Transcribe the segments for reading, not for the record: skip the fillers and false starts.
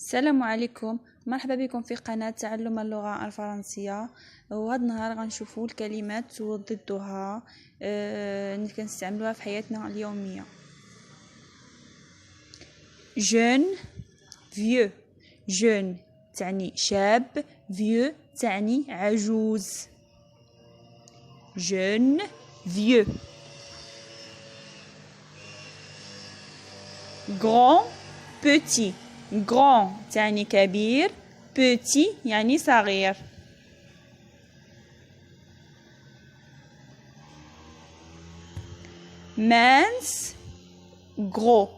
السلام عليكم، مرحبا بكم في قناة تعلم اللغة الفرنسية. وهذا النهار غنشوفوا الكلمات وضدها كنستعملوها في حياتنا اليومية. jeune vieux. jeune تعني شاب، vieux تعني عجوز. jeune vieux. grand petit. grand تعني كبير، petit يعني صغير. mince gros.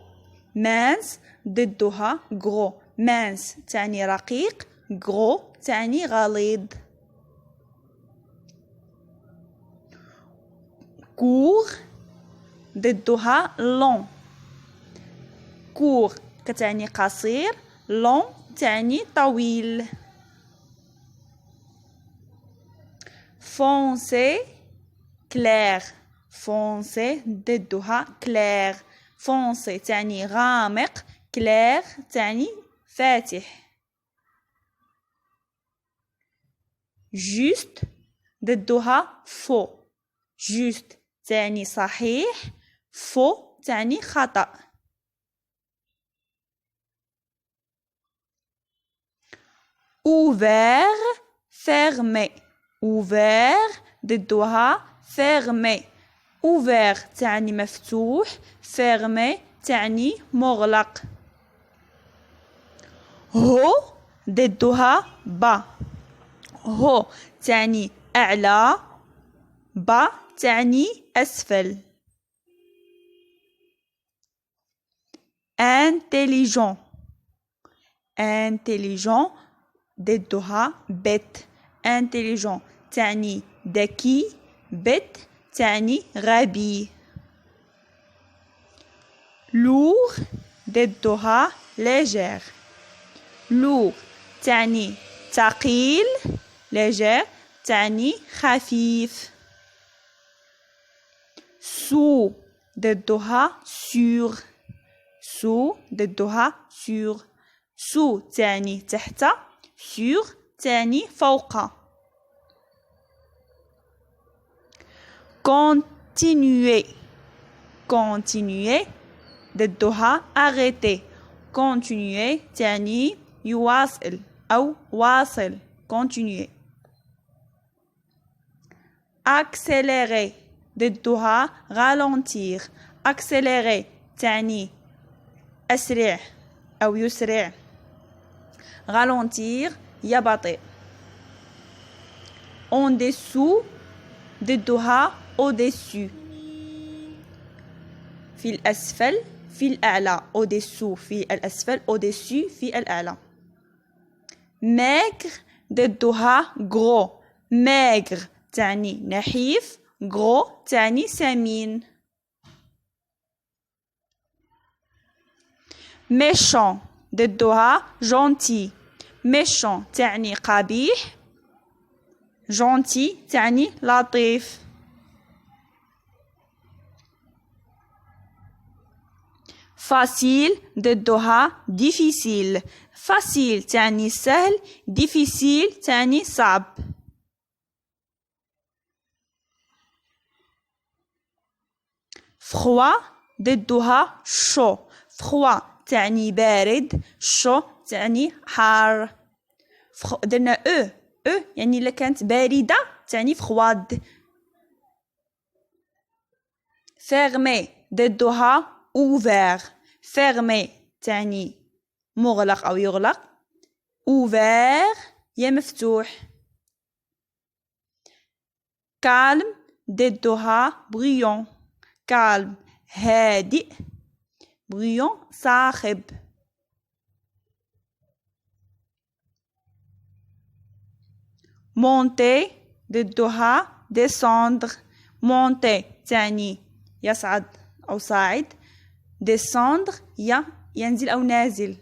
mince ضدها gros. mince تعني رقيق، gros تعني غليظ. court ضدها long. court كتعني قصير، long تعني طويل. foncé clair. foncé ضدها clair. foncé تعني غامق، clair تعني فاتح. juste ضدها faux. juste تعني صحيح، faux تعني خطأ. ouvert fermé. ouvert ضدها fermé. ouvert تعني مفتوح، fermé تعني مغلق. haut ضدها bas. haut تعني أعلى، bas تعني أسفل. intelligent. intelligent ضدها bête. intelligent تعني ذكي، bête تعني غبي. lourd ضدها légère. lourd تعني ثقيل، légère تعني خفيف. sous ضدها sur. sous ضدها sur. sous تعني تحت، sur تعني فوق. continuer. continuer ضدها arrêter. continuer تعني يواصل أو واصل. continuer. accélérer ضدها ralentir. accélérer تعني أسرع أو يسرع، ralentir يبطئ. en dessous ضدها au-dessus. في الأسفل، في الأعلى. au-dessous في الأسفل، au-dessus في الأعلى. maigre ضدها gros. maigre تعني نحيف، gros تعني سمين. méchant ضدها gentil. méchant تعني قبيح، gentil تعني لطيف. facile ضدها difficile. facile تعني سهل، difficile تعني صعب. froid ضدها chaud. froid تعني بارد، chaud تعني حار. درنا او يعني إلا كانت باردة تعني froide. fermé ضدها ouvert. fermé تعني مغلق أو يغلق، ouvert يا مفتوح. calme ضدها brillant. calme هادئ، brillant صاخب. monter ضدها descendre. monter تعني يصعد أو صاعد، descendre ينزل أو نازل.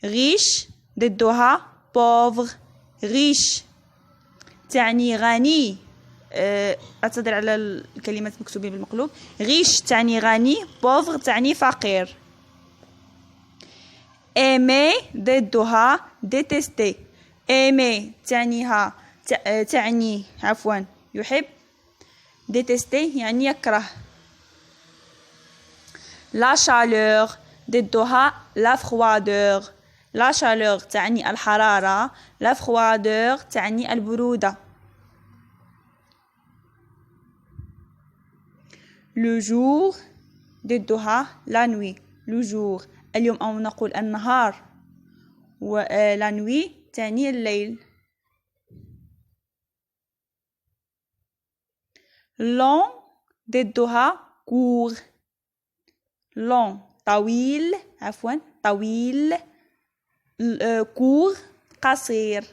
riche ضدها pauvre. riche تعني غني، أعتذر على الكلمات مكتوبين بالمقلوب. riche تعني غني، pauvre تعني فقير. aimer ضدها détester. aimer تعني يحب. détester يعني يكره. la chaleur ضدها la froideur. la chaleur تعني الحرارة. la froideur تعني البرودة. le jour ضدها la nuit. le jour اليوم أو نقول النهار، و la nuit تعني الليل. long ضدها court. long طويل طويل. court قصير.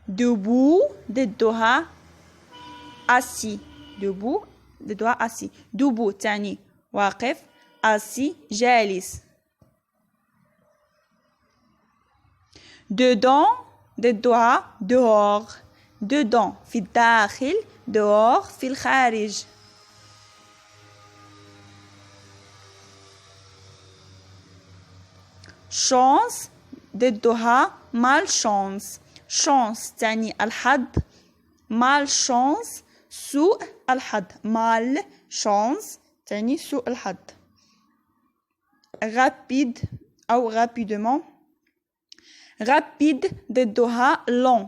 debout ضدها assis. debout ضدها assis. debout تعني واقف. assis جالس. dedans ضدها dehors. dedans في الداخل. dehors في الخارج. chance ضدها malchance. chance تعني الحظ. malchance سوء الحظ. malchance تعني سوء الحظ. rapide أو rapidement. rapide ضدها long.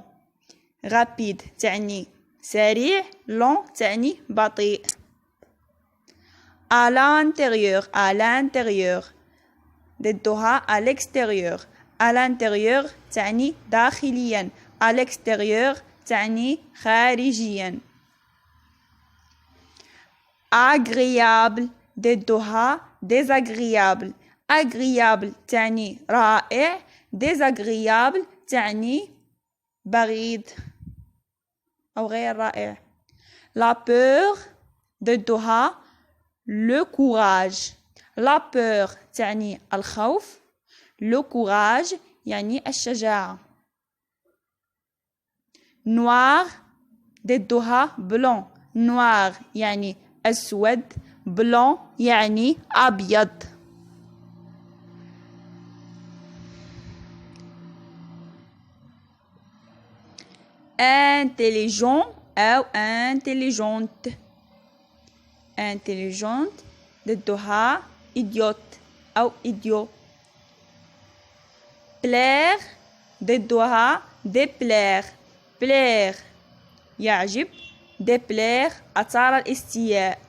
rapide تعني سريع. long تعني بطيء. à l'intérieur. à l'intérieur ضدها à l'extérieur. à l'intérieur تعني داخليا. à l'extérieur تعني خارجيا. agréable ضدها désagréable. agréable تعني رائع. désagréable تعني بغيض أو غير رائع. la peur ضدها le courage. la peur تعني الخوف. le courage يعني الشجاعة. noir ضدها blanc. noir يعني أسود. blanc يعني أبيض. intelligent أو intelligente. intelligente ضدها idiot أو idiot. plaire ضدها déplaire. plaire يعجب. déplaire أثار الاستياء.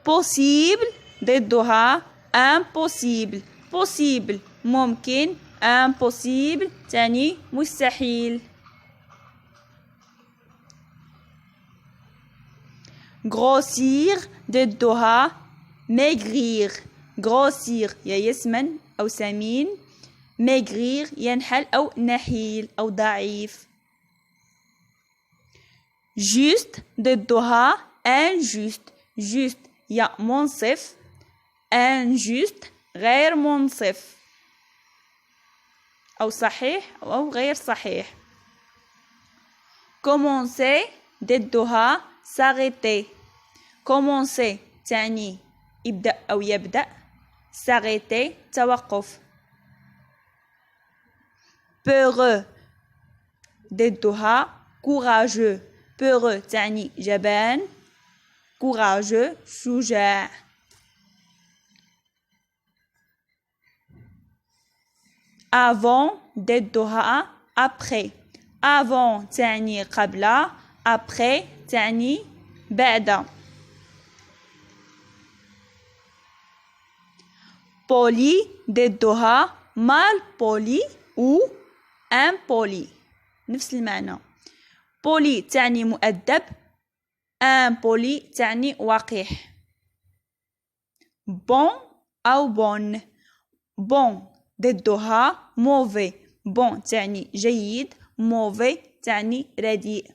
possible ضدها impossible. possible ممكن. impossible تعني مستحيل. grossir ضدها maigrir. grossir يسمن أو سمين. maigrir ينحل أو نحيل أو ضعيف. juste ضدها injuste. juste منصف. injuste غير منصف أو صحيح أو غير صحيح. commencer ضدها s'arrêter. commencer تعني يبدأ أو يبدأ. s'arrêter توقف. peureux ضدها courageux. peureux تعني جبان. courageux شجاع. avant ضدها après. avant تعني قبل. après تعني بعد. poli ضدها mal poli ou impoli. نفس المعنى. poli تعني مؤدب. impoli تعني وقح. bon أو bon. bon ضدها mauvais. bon تعني جيد. mauvais تعني رديء.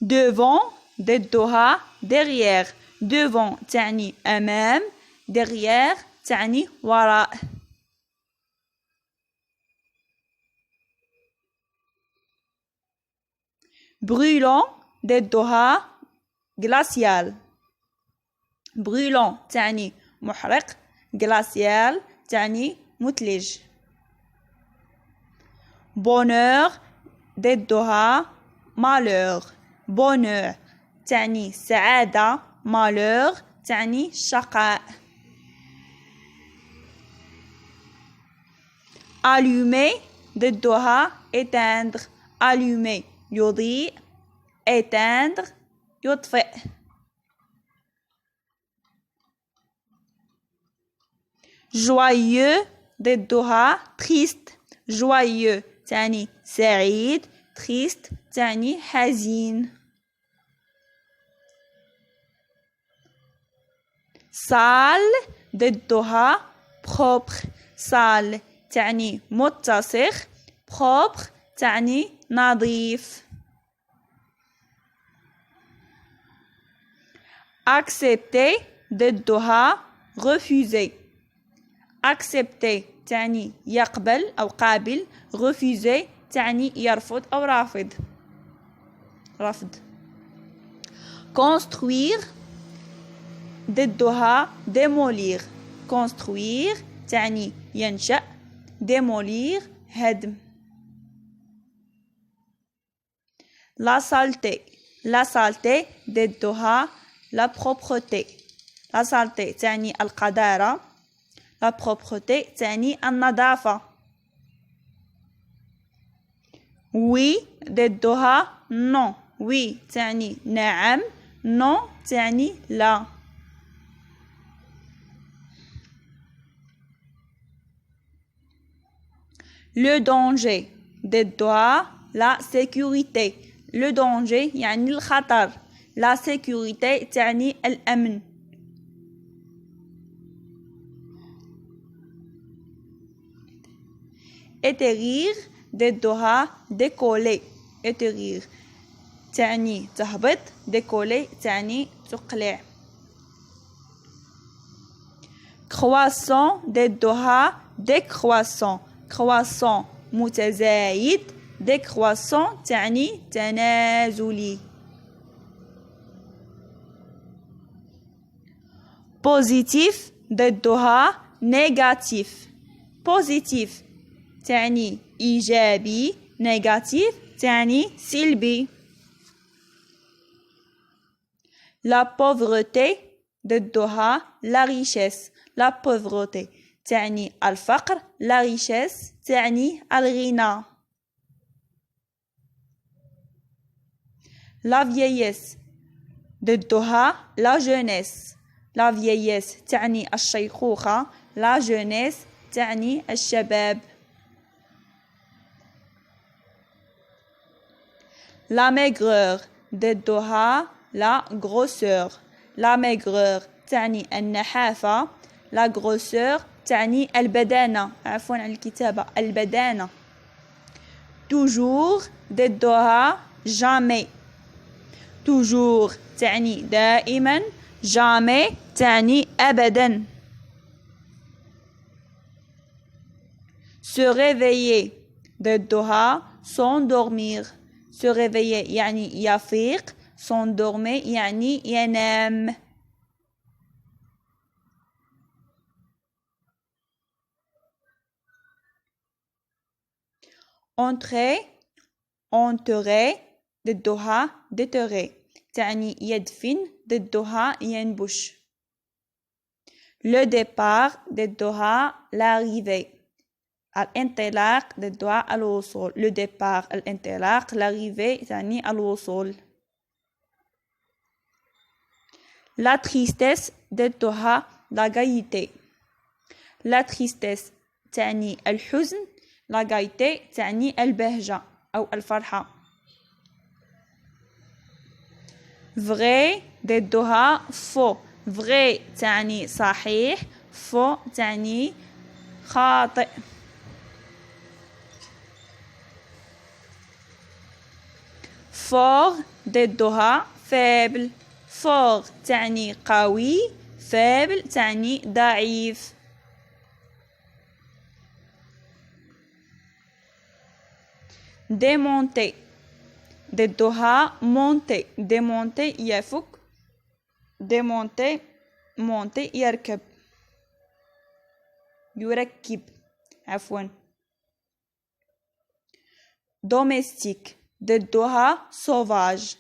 devant ضدها derrière. devant تعني أمام. derrière تعني وراء. brûlant ضدها glacial. brûlant تعني محرق، glacial تعني مثلج. bonheur ضدها malheur. bonheur تعني سعادة، malheur تعني شقاء. allumer ضدها éteindre. allumer يضيء، éteindre يطفئ. joyeux ضدها triste. joyeux تعني سعيد، triste تعني حزين. sale ضدها propre. sale تعني متسخ، propre تعني نظيف. accepter ضدها refuser. accepter تعني يقبل أو قابل، refuser تعني يرفض أو رافض. construire ضدها démolir. construire تعني ينشأ، démolir هدم. la saleté. la saleté ضدها la propreté. la saleté تعني القذارة، la propreté تعني النظافة. oui ضدها non. oui تعني نعم، non تعني لا. le danger ضدها la sécurité. le danger يعني الخطر، la sécurité تعني الأمن. atterrir ضدها décoller. atterrir تعني تهبط، décoller تعني تقلع. croissant ضدها décroissant. croissant متزايد، décroissant تعني تنازلي. positif ضدها négatif. positif تعني إيجابي، négatif تعني سلبي. la pauvreté ضدها la richesse. la pauvreté تعني الفقر، la richesse تعني الغنى. la vieillesse ضدها la jeunesse. la vieillesse تعني الشيخوخة، la jeunesse تعني الشباب. la maigreur ضدها la grosseur. la maigreur تعني النحافة، la grosseur تعني البدانة. عفوا عن الكتابة، البدانة. toujours ضدها jamais. toujours تعني دائما، jamais تعني أبدا. se réveiller ضدها s'endormir. se réveiller يعني يفيق، s'endormir يعني ينام. entrer enterrer ضدها déterrer تعني يدفن، ضدها ينبش. le départ ضدها l'arrivée. الانطلاق ضدها الوصول. le départ الانطلاق، l'arrivée تعني الوصول. la tristesse ضدها la gaieté. la tristesse تعني الحزن، la gaieté تعني البهجة أو الفرحة. vrai ضدها faux. vrai تعني صحيح، faux تعني خاطئ. fort ضدها faible. fort تعني قوي، faible تعني ضعيف. démonter ضدها monter démonter يفك démonter monter يركب يركب عفوا domestique ضدها sauvage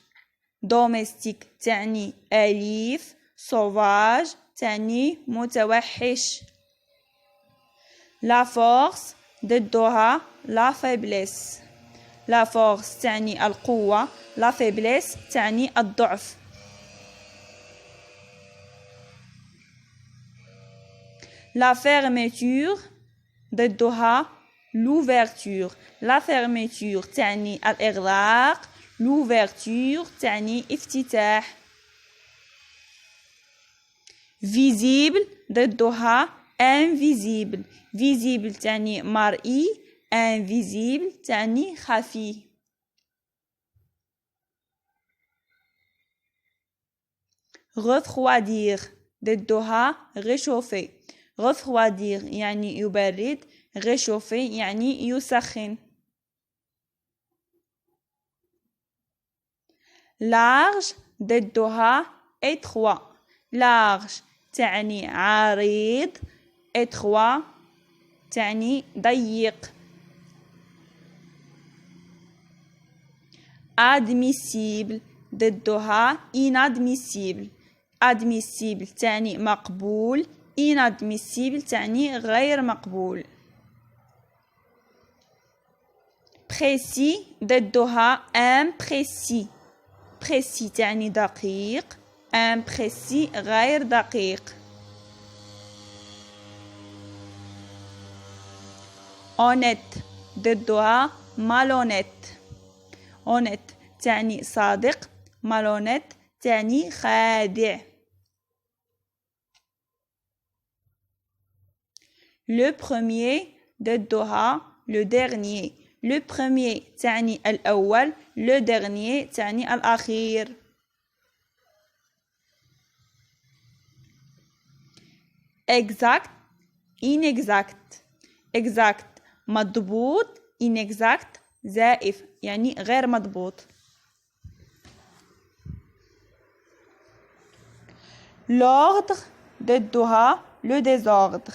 domestique تعني أليف sauvage تعني متوحش la force ضدها la faiblesse la force تعني القوة la faiblesse تعني الضعف la fermeture ضدها l'ouverture la fermeture تعني الإغلاق l'ouverture تعني افتتاح visible ضدها invisible visible تعني مرئي invisible تعني خفي refroidir ضدها réchauffer refroidir يعني يبرد réchauffer يعني يسخن large ضدها étroit large تعني عريض étroit تعني ضيق admissible ضدها inadmissible admissible تعني مقبول inadmissible تعني غير مقبول précis ضدها imprécis précis تعني دقيق imprécis غير دقيق honnête ضدها malhonnête honnête تعني صادق malhonnête تعني خادع le premier ضدها le dernier le premier تعني الأول le dernier تعني الأخير exact inexact exact مضبوط inexact زائف يعني غير مضبوط l'ordre ضدها le désordre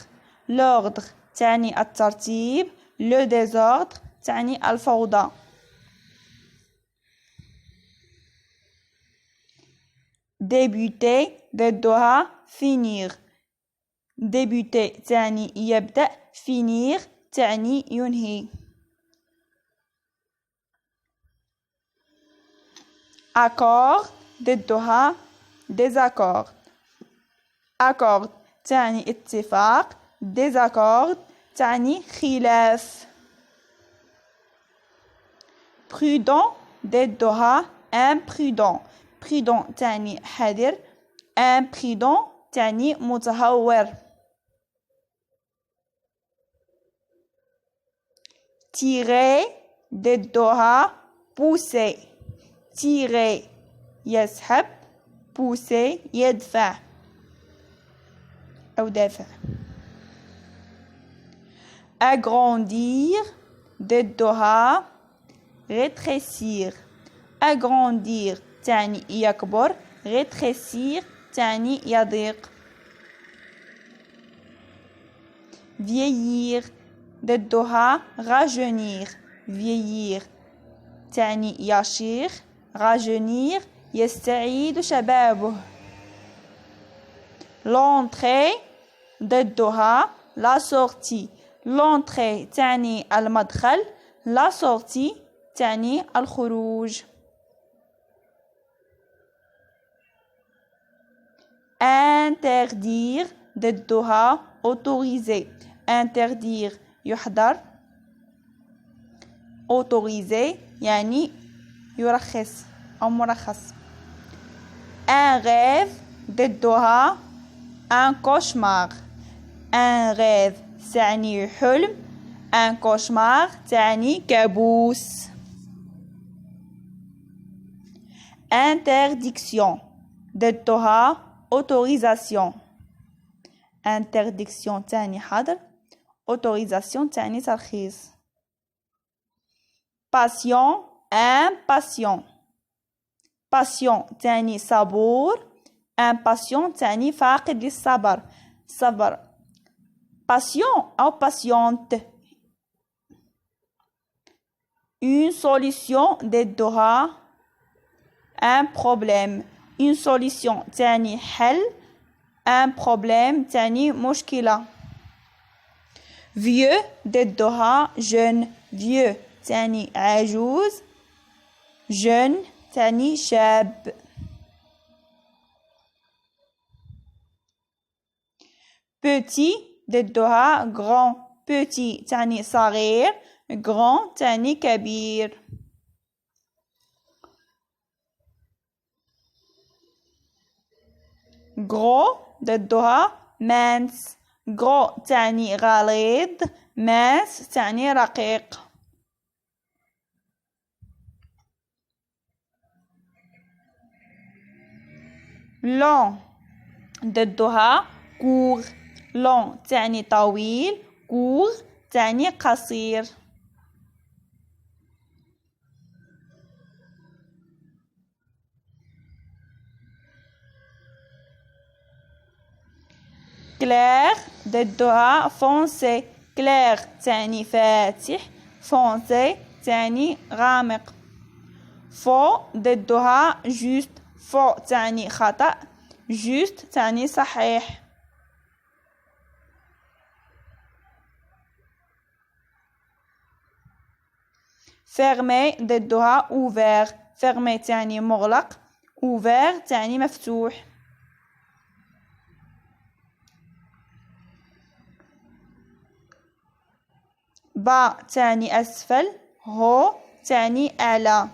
l'ordre تعني الترتيب le désordre تعني الفوضى débuter ضدها finir débuter تعني يبدأ finir تعني ينهي accord ضدها désaccord accord تعني اتفاق désaccord تعني خلاف prudent ضدها imprudent prudent تعني حذر imprudent تعني متهور tirer ضدها pousser tirer يسحب pousser يدفع أو دافع agrandir ضدها rétrécir agrandir تعني يكبر rétrécir تعني يضيق vieillir ضدها rajeunir vieillir تعني يشيخ rajeunir يستعيد شبابه l'entrée ضدها la sortie l'entrée تعني المدخل la sortie تعني الخروج interdire ضدها autoriser interdire يحظر autoriser يعني يرخص أو مرخص un rêve ضدها un cauchemar un rêve تعني حلم un cauchemar تعني كابوس interdiction ضدها autorisation interdiction تعني حظر autorisation تعني ترخيص passion impatient. patient تعني صبور. impatient تعني فاقد للصبر. صبر. patient أو patiente. une solution ضدها un problème. une solution تعني حل. un problème تعني مشكلة. vieux ضدها jeune. vieux تعني عجوز. jeune تعني شاب. petit ضدها grand. petit تعني صغير. grand تعني كبير. gros ضدها mince. gros تعني غليظ. mince تعني رقيق. long ضدها court. long تعني طويل. court تعني قصير. clair ضدها foncé. clair تعني فاتح. foncé تعني غامق. faux ضدها juste. faux تعني خطأ. juste تعني صحيح. fermé ضدها ouvert. fermé تعني مغلق. ouvert تعني مفتوح. bas تعني أسفل. haut تعني أعلى.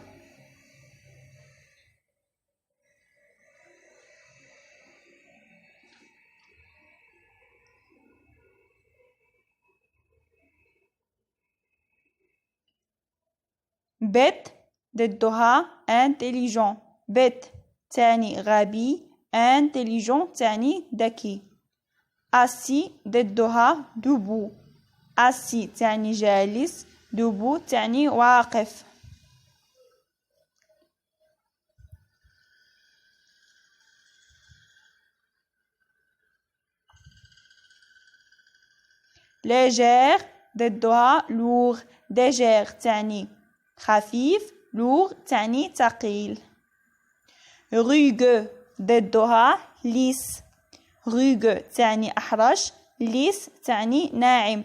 bête ضدها intelligent. bête تعني غبي. intelligent تعني ذكي. assis ضدها debout. assis تعني جالس. debout تعني واقف. légère ضدها lourd. légère تعني خفيف. lourd تعني ثقيل. rugueux ضدها lisse. rugueux تعني أحرج. lisse تعني ناعم.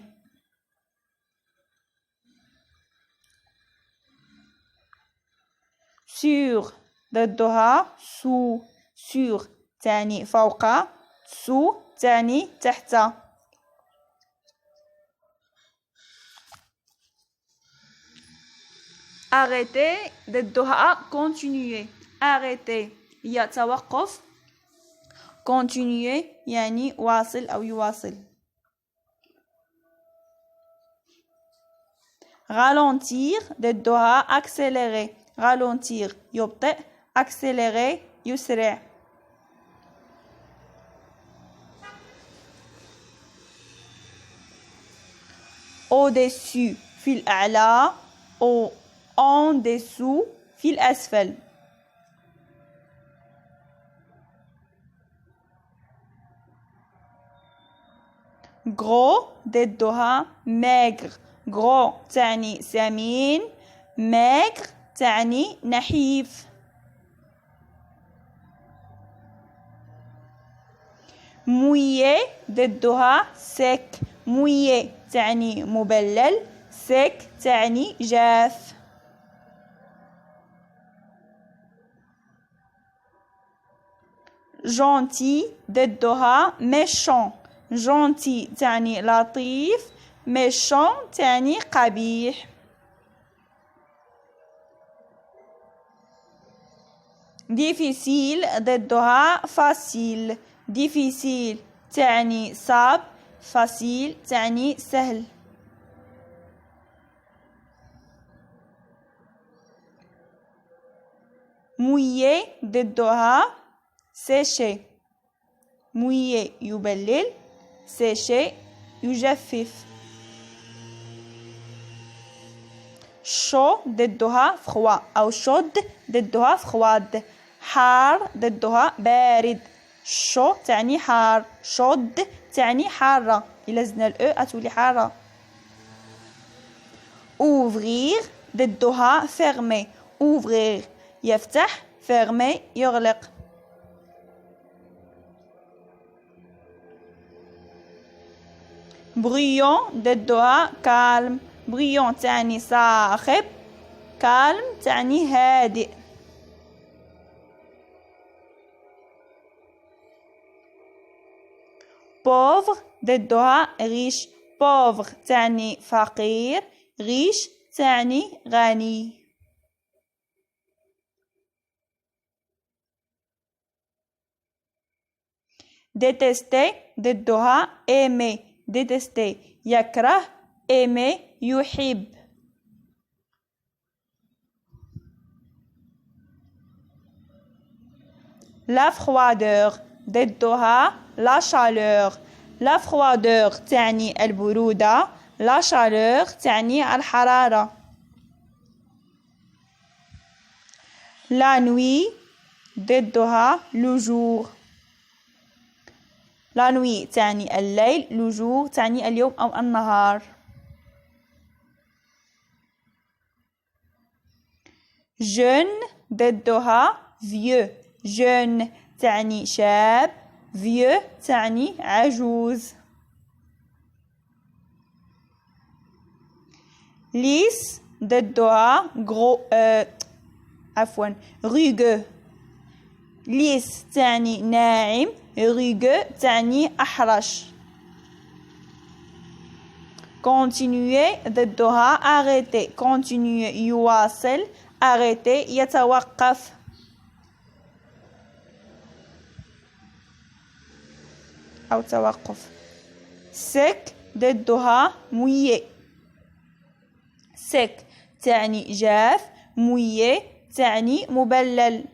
sur ضدها sous. sur تعني فوق. sous تعني تحت. arrêter ضدها continuer. arrêter هي توقف. continuer يعني واصل أو يواصل. ralentir ضدها accélérer. ralentir يبطئ. accélérer يسرع. au-dessus في الأعلى. en dessous في الأسفل. gros ضدها maigre. gros تعني سمين. maigre تعني نحيف. mouillé ضدها sec. mouillé تعني مبلل. sec تعني جاف. gentil ضدها méchant. gentil تعني لطيف. méchant تعني قبيح. difficile ضدها facile. difficile تعني صعب. facile تعني سهل. mouillé ضدها séché. mouillé يبلل. séché يجفف. شو ضدها فخوا أو شد ضدها فخواد. حار ضدها بارد. شو تعني حار، شد تعني حارة، إلا زدنا الأو أتولي حارة. ouvrir ضدها fermer. ouvrir يفتح، fermer يغلق. bruyant ضدها calme. bruyant تعني صاخب، calme تعني هادئ. pauvre ضدها riche. pauvre تعني فقير، riche تعني غني. détester ضدها aimer. détester يكره، aimer يحب. la froideur ضدها la chaleur. la froideur تعني البرودة، la chaleur تعني الحرارة. la nuit ضدها le jour. la nuit تعني الليل، le jour تعني اليوم أو النهار. jeune ضدها vieux. jeune تعني شاب، vieux تعني عجوز. lisse ضدها rugueux. lisse تعني ناعم، rugueux تعني أحرش. continuer ضدها arrêter. continuer يواصل، arrêter يتوقف. أو توقف. sec ضدها mouillé. sec تعني جاف، mouillé تعني مبلل.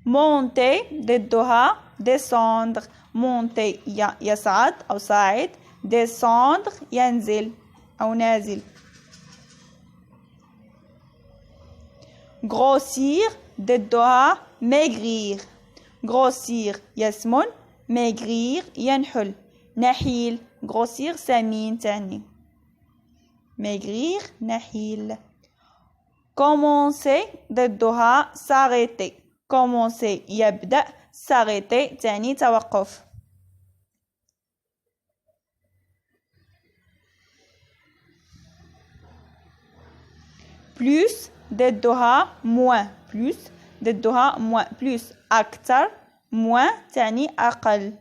monter ضدها descendre. monter يصعد أو صاعد، descendre ينزل أو نازل. grossir ضدها maigrir. grossir يسمن، maigrir ينحل. نحيل grossir سمين تعني، maigrir نحيل. commencer ضدها s'arrêter. commencer يبدأ، s'arrêter تعني توقف. plus ضدها moins. plus ضدها moins. plus أكثر، moins تعني أقل.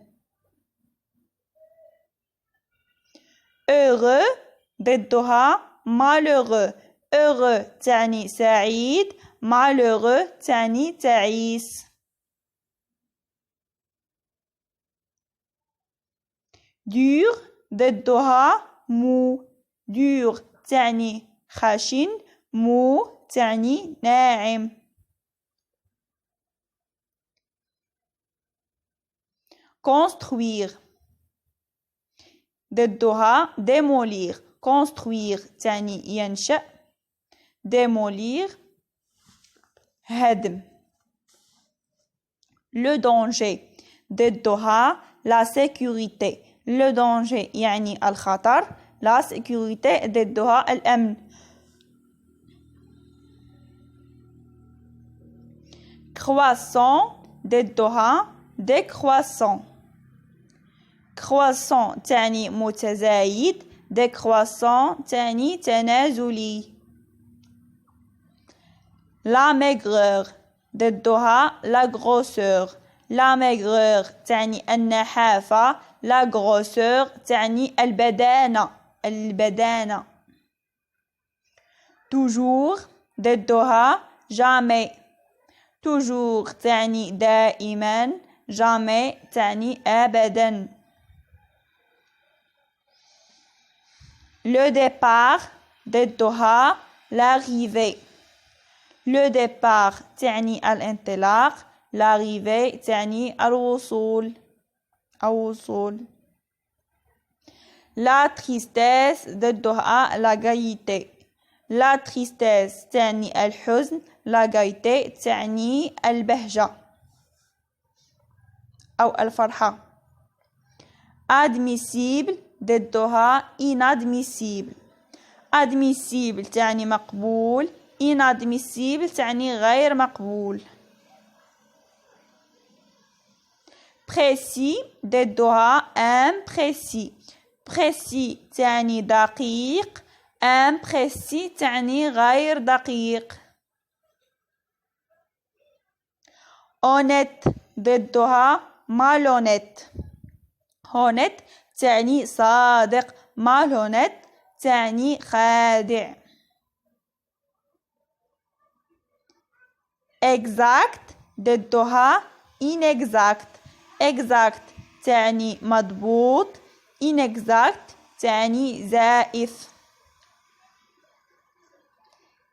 heureux ضدها malheureux. heureux تعني سعيد، malheureux تعني تعيس. dur ضدها mou. dur تعني خشن، mou تعني ناعم. construire ضدها démolir. construire تعني ينشأ، démolir هدم. le danger ضدها la sécurité. le danger يعني الخطر، la sécurité ضدها الأمن. croissant ضدها décroissant. croissant تعني متزايد، décroissant تعني تنازلي. la maigreur ضدها la grosseur. la maigreur تعني النحافة، la grosseur تعني البدانة، البدانة. toujours ضدها jamais. toujours تعني دائما، jamais تعني أبدا. le départ ضدها l'arrivée. le départ تعني الانطلاق، l'arrivée تعني الوصول أو وصول. لا tristesse ضدها لا gaieté. لا tristesse تعني الحزن، لا gaieté تعني البهجة أو الفرحة. admissible ضدها inadmissible. admissible تعني مقبول، inadmissible تعني غير مقبول. précis ضدها imprécis. précis تعني دقيق، imprécis تعني غير دقيق. honnête ضدها malhonnête. honnête تعني صادق، malhonnête تعني خادع. exact ضدها inexact. exact تعني مضبوط، inexact تعني زائف.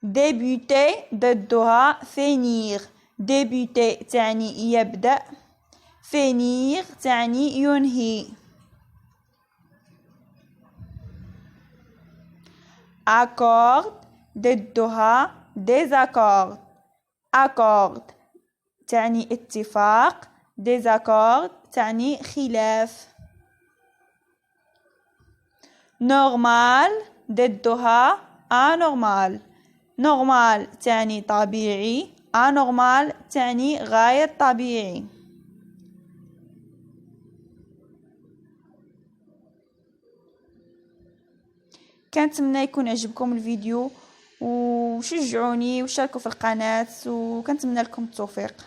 débuter ضدها finir. débuter تعني يبدأ، finir تعني ينهي. accord ضدها désaccord. accord تعني اتفاق، désaccord تعني خلاف. normal ضدها anormal. normal تعني طبيعي، anormal تعني غير طبيعي. كنتمنى يكون عجبكم الفيديو وشجعوني وشاركوا في القناة، وكنتمنى لكم التوفيق.